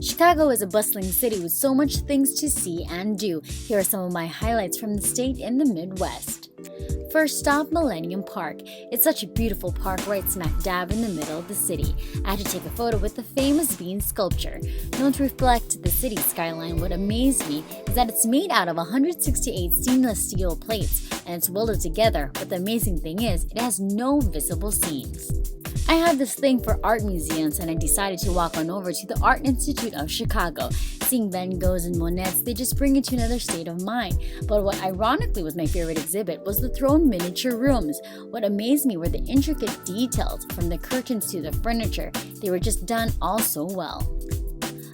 Chicago is a bustling city with so much things to see and do. Here are some of my highlights from the state in the Midwest. First stop, Millennium Park. It's such a beautiful park right smack dab in the middle of the city. I had to take a photo with the famous bean sculpture. Known to reflect the city skyline, what amazed me is that it's made out of 168 stainless steel plates and it's welded together, but the amazing thing is it has no visible seams. I had this thing for art museums and I decided to walk on over to the Art Institute of Chicago. Seeing Van Goghs and Monets, they just bring you to another state of mind. But what ironically was my favorite exhibit was the throne miniature rooms. What amazed me were the intricate details, from the curtains to the furniture. They were just done all so well.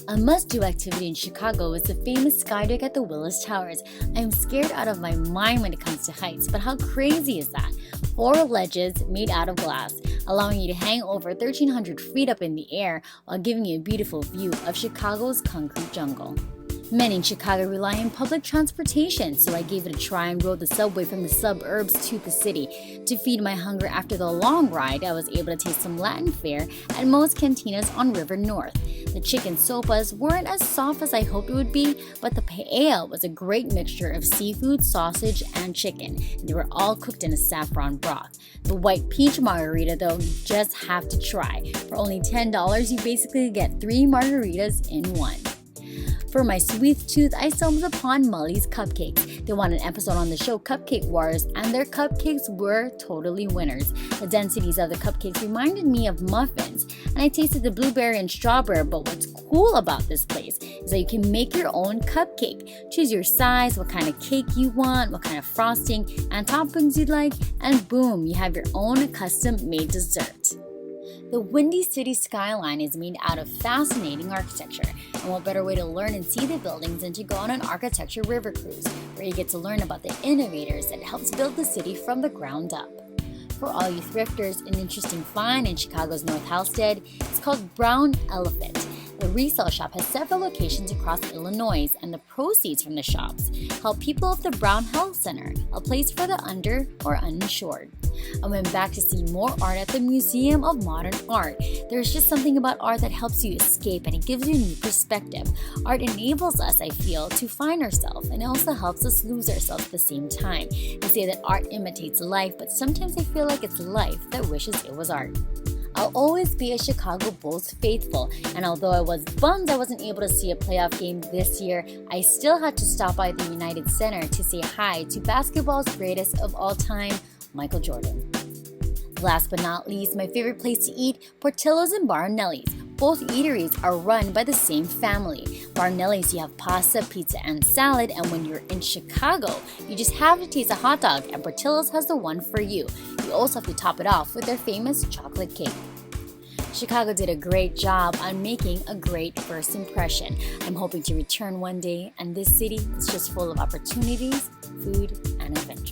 A must-do activity in Chicago is the famous skydeck at the Willis Towers. I'm scared out of my mind when it comes to heights, but how crazy is that? 4 ledges made out of glass, allowing you to hang over 1,300 feet up in the air while giving you a beautiful view of Chicago's concrete jungle. Many in Chicago rely on public transportation, so I gave it a try and rode the subway from the suburbs to the city. To feed my hunger after the long ride, I was able to taste some Latin fare at most cantinas on River North. The chicken sopas weren't as soft as I hoped it would be, but the paella was a great mixture of seafood, sausage, and chicken. They were all cooked in a saffron broth. The white peach margarita, though, you just have to try. For only $10, you basically get 3 margaritas in one. For my sweet tooth, I stumbled upon Molly's Cupcakes. They won an episode on the show Cupcake Wars, and their cupcakes were totally winners. The densities of the cupcakes reminded me of muffins, and I tasted the blueberry and strawberry, but what's cool about this place is that you can make your own cupcake. Choose your size, what kind of cake you want, what kind of frosting and toppings you'd like, and boom, you have your own custom-made dessert. The Windy City skyline is made out of fascinating architecture, and what better way to learn and see the buildings than to go on an architecture river cruise, where you get to learn about the innovators that helped build the city from the ground up. For all you thrifters, an interesting find in Chicago's North Halsted is called Brown Elephant. The resale shop has several locations across Illinois, and the proceeds from the shops help people of the Brown Health Center, a place for the under or uninsured. I went back to see more art at the Museum of Modern Art. There's just something about art that helps you escape and it gives you a new perspective. Art enables us, I feel, to find ourselves, and it also helps us lose ourselves at the same time. They say that art imitates life, but sometimes I feel like it's life that wishes it was art. I'll always be a Chicago Bulls faithful, and although I was bummed I wasn't able to see a playoff game this year, I still had to stop by the United Center to say hi to basketball's greatest of all time, Michael Jordan. Last but not least, my favorite place to eat, Portillos and Barnelli's. Both eateries are run by the same family. Barnelli's, you have pasta, pizza, and salad, and when you're in Chicago, you just have to taste a hot dog, and Portillos has the one for you. You also have to top it off with their famous chocolate cake. Chicago did a great job on making a great first impression. I'm hoping to return one day, and this city is just full of opportunities, food, and adventure.